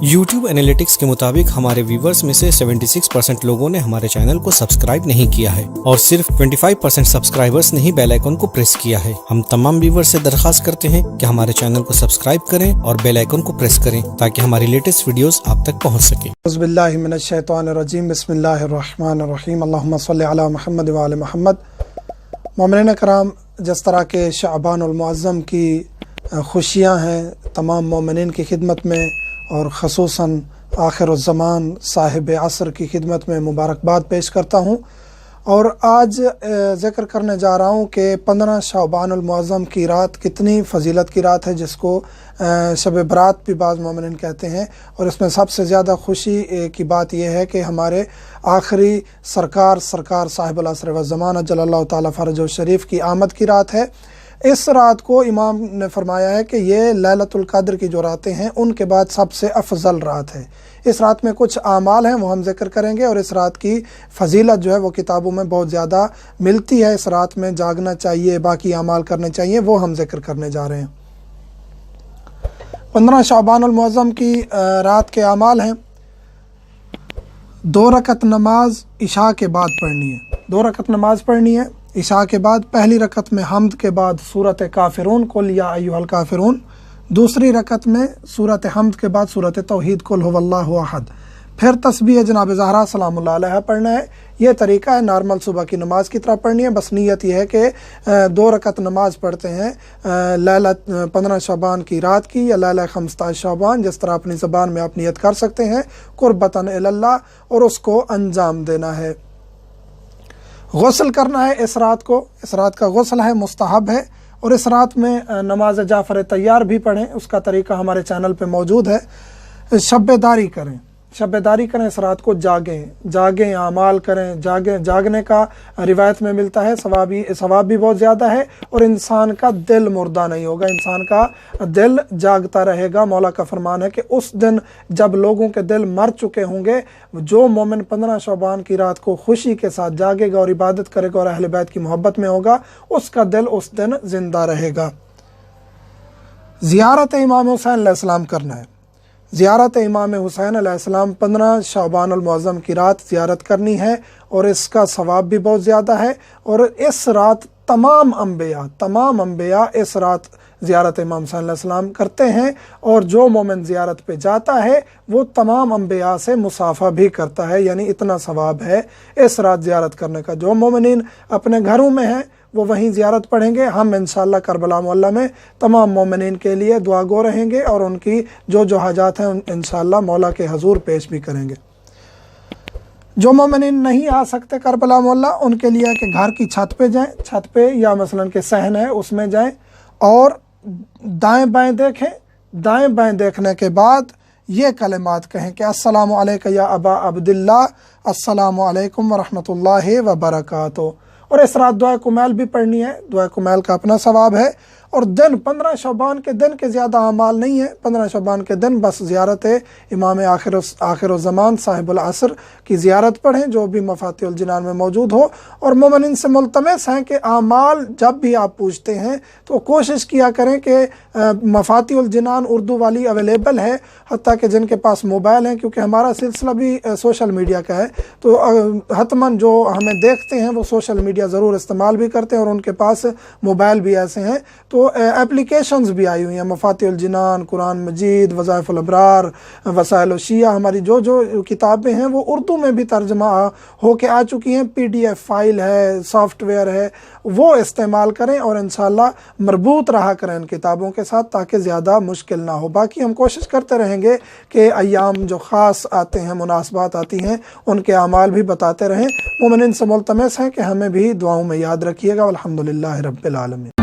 YouTube analytics के मुताबिक हमारे व्यूवर्स में से 76% लोगों ने हमारे चैनल को सब्सक्राइब नहीं किया है और सिर्फ 25% सब्सक्राइबर्स ने ही बेल आइकन को प्रेस किया है। हम तमाम व्यूवर्स से दरख्वास्त करते हैं कि हमारे चैनल को सब्सक्राइब करें और बेल आइकन को प्रेस करें ताकि हमारी लेटेस्ट वीडियोस आप तक पहुंच सके। औज़ुबिल्लाहि मिनश्शैतानिर्रजीम, बिस्मिल्लाहिर्रहमानिर्रहीम, अल्लाहुम्मा सल्लि अला मुहम्मद व आले मुहम्मद। मोमिनीन कराम, जिस तरह के शअबानुल मुअज़्ज़म की खुशियाँ हैं तमाम मोमिनीन की खिदमत में और ख़ुसूसन आखिरुज़्ज़मान साहिब असर की खिदमत में मुबारकबाद पेश करता हूँ। और आज ज़िक्र करने जा रहा हूँ कि 15 शअबानुल मुअज़्ज़म की रात कितनी फ़जीलत की रात है, जिसको शब बरात भी बाज़ मोमिनीन कहते हैं। और इसमें सबसे ज़्यादा खुशी की बात यह है कि हमारे आखिरी सरकार साहिबुल असर व ज़मान अज्जलल्लाहु ताला फ़रजहु शरीफ की आमद की रात है। इस रात को इमाम ने फरमाया है कि ये लैलतुल क़द्र की जो रातें हैं उनके बाद सबसे अफजल रात है। इस रात में कुछ आमाल हैं वो हम ज़िक्र करेंगे और इस रात की फ़जीलत जो है वो किताबों में बहुत ज़्यादा मिलती है। इस रात में जागना चाहिए, बाकी आमाल करने चाहिए, वो हम ज़िक्र करने जा रहे हैं। 15 शअबानुल मुअज़्ज़म की रात के आमाल हैं। 2 रकत नमाज इशा के बाद पढ़नी है। 2 रकत नमाज पढ़नी है इशा के बाद। पहली रकत में हम्द के बाद सूरत काफिरून कुल या अय्युहल काफिरून। दूसरी रकत में सूरत हम्द के बाद सूरत तौहीद कुल हुवल्लाहु अहद। फिर तस्बीह जनाब ज़हरा सलामुल्लाह अलैहा पढ़ना है। ये तरीका है नॉर्मल सुबह की नमाज की तरह पढ़नी है। बस नीयत यह है कि 2 रकत नमाज पढ़ते हैं लैलत 15 शअबान की रात की या लैला 15 शअबान, जिस तरह अपनी ज़बान में आप नियत कर सकते हैं, कुर्बतन इलल्लाह, और उसको अंजाम देना है। गुस्ल करना है इस रात को। इस रात का गुस्ल है, मुस्तहब है। और इस रात में नमाज जाफ़र तैयार भी पढ़ें, उसका तरीका हमारे चैनल पे मौजूद है। शब्बेदारी करें, शब्बेदारी करें, इस रात को जागें, आमाल करें। जागने का रिवायत में मिलता है सवाब भी बहुत ज़्यादा है और इंसान का दिल मुर्दा नहीं होगा, इंसान का दिल जागता रहेगा। मौला का फरमान है कि उस दिन जब लोगों के दिल मर चुके होंगे, जो मोमिन 15 शअबान की रात को खुशी के साथ जागेगा और इबादत करेगा और अहले बैत की मोहब्बत में होगा, उसका दिल उस दिन ज़िंदा रहेगा। ज़ियारत इमाम हुसैन अलैहिस्सलाम करना है। ज़ियारत इमाम हुसैन अलैहिस्सलाम 15 शअबानुल मुअज़्ज़म की रात ज़ियारत करनी है और इसका सवाब भी बहुत ज़्यादा है। और इस रात तमाम अम्बिया इस रात ज़ियारत इमाम हुसैन अलैहिस्सलाम करते हैं। और जो मोमिन ज़ियारत पे जाता है वो तमाम अम्बिया से मुसाफ़ा भी करता है, यानी इतना सवाब है इस रात ज़ियारत करने का। जो मोमिनीन अपने घरों में हैं वो वहीं ज़ियारत पढ़ेंगे। हम इंशाअल्लाह करबला मोहल्ला में तमाम मोमिनीन के लिए दुआ गो रहेंगे और उनकी जो हाजात हैं इंशाअल्लाह मौला के हजूर पेश भी करेंगे। जो मोमिनीन नहीं आ सकते करबला मोहल्ला, उनके लिए कि घर की छत पे जाएं, छत पे या मसलन के सहन है उसमें जाएं और दाएं बाएं देखें। दाएं बाएं देखने के बाद ये कलिमात कहें कि अस्सलामु अलैका या अबा अब्दुल्लाह, अस्सलामु अलैकुम व रहमतुल्लाहि व बरकातुहू। और इस रात दुआ कुमैल भी पढ़नी है। दुआ कुमैल का अपना सवाब है। और दिन 15 शअबान के दिन के ज़्यादा अमाल नहीं है। 15 शअबान के दिन बस ज़ियारत इमाम आखिरुज़्ज़मान साहिबुल असर की ज़ियारत पढ़ें, जो भी मफ़ातिहुल जिनान में मौजूद हो। और मोमिनीन से मुल्तमस हैं कि आमाल जब भी आप पूछते हैं तो कोशिश किया करें कि मफ़ातिहुल जिनान उर्दू वाली अवेलेबल है, हत्ता कि जिनके पास मोबाइल हैं, क्योंकि हमारा सिलसिला भी सोशल मीडिया का है, तो हतमन जो हमें देखते हैं वो सोशल मीडिया ज़रूर इस्तेमाल भी करते हैं और उनके पास मोबाइल भी ऐसे हैं। तो एप्लीकेशंस भी आई हुई हैं, मफ़ातिहुल जिनान, कुरान मजीद, वज़ाइफ़ुल अबरार, वसाइल शिया, हमारी जो किताबें हैं वो उर्दू में भी तर्जमा होके आ चुकी हैं। PDF फाइल है, सॉफ्टवेयर है, वो इस्तेमाल करें और इंशाअल्लाह मरबूत रहा करें इन किताबों के साथ, ताकि ज़्यादा मुश्किल ना हो। बाकी हम कोशिश करते रहेंगे कि अय्याम जो ख़ास आते हैं, मुनासबात आती हैं, उनके अमाल भी बताते रहें। मोमिनीन से मुल्तमस हैं कि हमें भी दुआओं में याद रखिएगा। अल्हम्दुलिल्लाहि रब्बिल आलमीन।